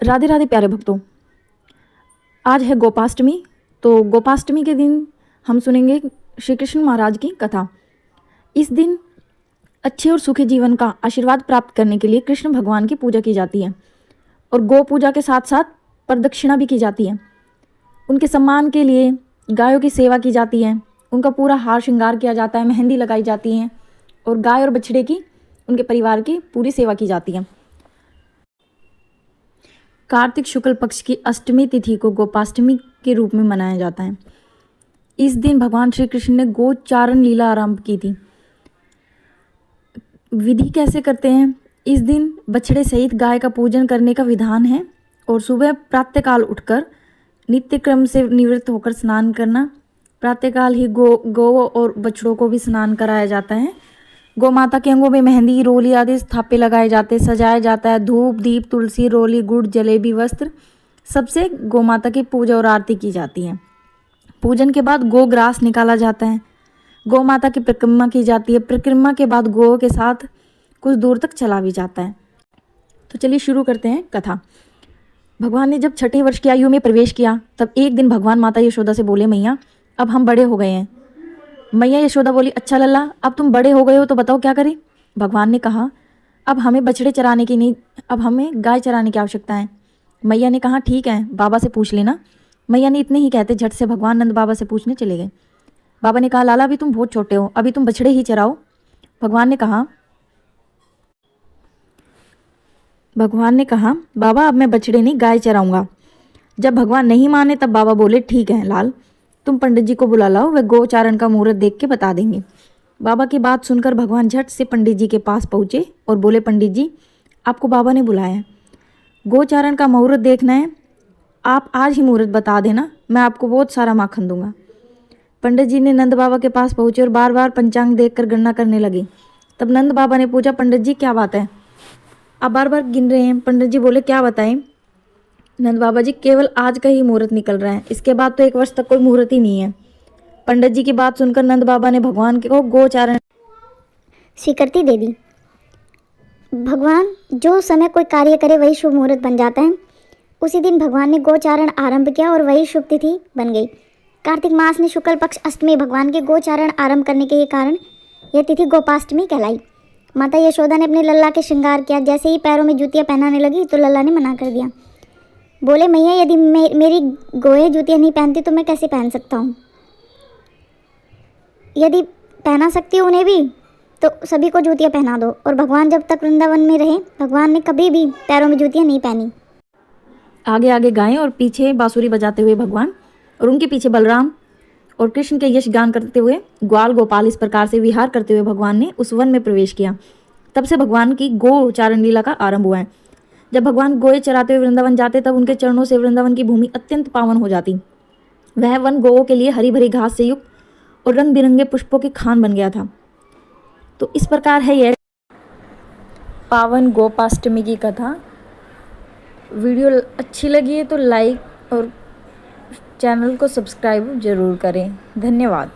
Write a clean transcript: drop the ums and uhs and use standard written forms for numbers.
राधे राधे प्यारे भक्तों, आज है गोपाष्टमी। तो गोपाष्टमी के दिन हम सुनेंगे श्री कृष्ण महाराज की कथा। इस दिन अच्छे और सुखी जीवन का आशीर्वाद प्राप्त करने के लिए कृष्ण भगवान की पूजा की जाती है और गौ पूजा के साथ साथ प्रदक्षिणा भी की जाती है। उनके सम्मान के लिए गायों की सेवा की जाती है, उनका पूरा हार श्रृंगार किया जाता है, मेहंदी लगाई जाती है और गाय और बछड़े की, उनके परिवार की पूरी सेवा की जाती है। कार्तिक शुक्ल पक्ष की अष्टमी तिथि को गोपाष्टमी के रूप में मनाया जाता है। इस दिन भगवान श्री कृष्ण ने गोचारण लीला आरंभ की थी। विधि कैसे करते हैं? इस दिन बछड़े सहित गाय का पूजन करने का विधान है और सुबह प्रातःकाल उठकर नित्य क्रम से निवृत्त होकर स्नान करना। प्रातःकाल ही गौ और बछड़ों को भी स्नान कराया जाता है। गौ माता के अंगों में मेहंदी, रोली आदि स्थापे लगाए जाते, सजाया जाता है। धूप, दीप, तुलसी, रोली, गुड़, जलेबी, वस्त्र सबसे गौ माता की पूजा और आरती की जाती है। पूजन के बाद गो ग्रास निकाला जाता है। गौ माता की परिक्रमा की जाती है। परिक्रमा के बाद गौ के साथ कुछ दूर तक चला भी जाता है। तो चलिए शुरू करते हैं कथा। भगवान ने जब 6 वर्ष की आयु में प्रवेश किया तब एक दिन भगवान माता यशोदा से बोले, मैया अब हम बड़े हो गए हैं। मैया यशोदा बोली, अच्छा लल्ला, अब तुम बड़े हो गए हो तो बताओ क्या करें? भगवान ने कहा, अब हमें बछड़े चराने की नहीं, अब हमें गाय चराने की आवश्यकता है। मैया ने कहा, ठीक है, बाबा से पूछ लेना। मैया ने इतने ही कहते झट से भगवान नंद बाबा से पूछने चले गए। बाबा ने कहा, लाला अभी तुम बहुत छोटे हो, अभी तुम बछड़े ही चराओ। भगवान ने कहा बाबा अब मैं बछड़े नहीं गाय चराऊंगा। जब भगवान नहीं माने तब बाबा बोले, ठीक है लाल, तुम पंडित जी को बुला लाओ, वे गोचारण का मुहूर्त देख के बता देंगे। बाबा की बात सुनकर भगवान झट से पंडित जी के पास पहुँचे और बोले, पंडित जी आपको बाबा ने बुलाया है, गोचारण का मुहूर्त देखना है, आप आज ही मुहूर्त बता देना, मैं आपको बहुत सारा माखन दूंगा। पंडित जी ने नंद बाबा के पास पहुँचे और बार बार पंचांग देखकर गणना करने लगे। तब नंद बाबा ने पूछा, पंडित जी क्या बात है, आप बार बार गिन रहे हैं? पंडित जी बोले, क्या बताएं नंद बाबा जी, केवल आज का ही मुहूर्त निकल रहा है, इसके बाद तो 1 वर्ष तक कोई मुहूर्त ही नहीं है। पंडित जी की बात सुनकर नंद बाबा ने भगवान को गोचारण स्वीकृति दे दी। भगवान जो समय कोई कार्य करे वही शुभ मुहूर्त बन जाता है। उसी दिन भगवान ने गोचारण आरंभ किया और वही शुभ तिथि बन गई। कार्तिक मास में शुक्ल पक्ष अष्टमी भगवान के गोचारण आरंभ करने के कारण यह तिथि गोपाष्टमी कहलाई। माता यशोदा ने अपने लल्ला के श्रृंगार किया। जैसे ही पैरों में जूतियाँ पहनाने लगी तो लल्ला ने मना कर दिया। बोले, मैया यदि मेरी गोए जूतियाँ नहीं पहनती तो मैं कैसे पहन सकता हूँ? यदि पहना सकती हूँ उन्हें भी तो सभी को जूतियाँ पहना दो। और भगवान जब तक वृंदावन में रहे भगवान ने कभी भी पैरों में जूतियाँ नहीं पहनी। आगे आगे गायें और पीछे बांसुरी बजाते हुए भगवान और उनके पीछे बलराम और कृष्ण के यश गान करते हुए ग्वाल गोपाल इस प्रकार से विहार करते हुए भगवान ने उस वन में प्रवेश किया। तब से भगवान की गोचारण लीला का आरंभ हुआ है। जब भगवान गोए चराते हुए वृंदावन जाते तब उनके चरणों से वृंदावन की भूमि अत्यंत पावन हो जाती। वह वन गौओं के लिए हरी भरी घास से युक्त और रंग बिरंगे पुष्पों की खान बन गया था। तो इस प्रकार है यह पावन गोपाष्टमी की कथा। वीडियो अच्छी लगी है तो लाइक और चैनल को सब्सक्राइब जरूर करें। धन्यवाद।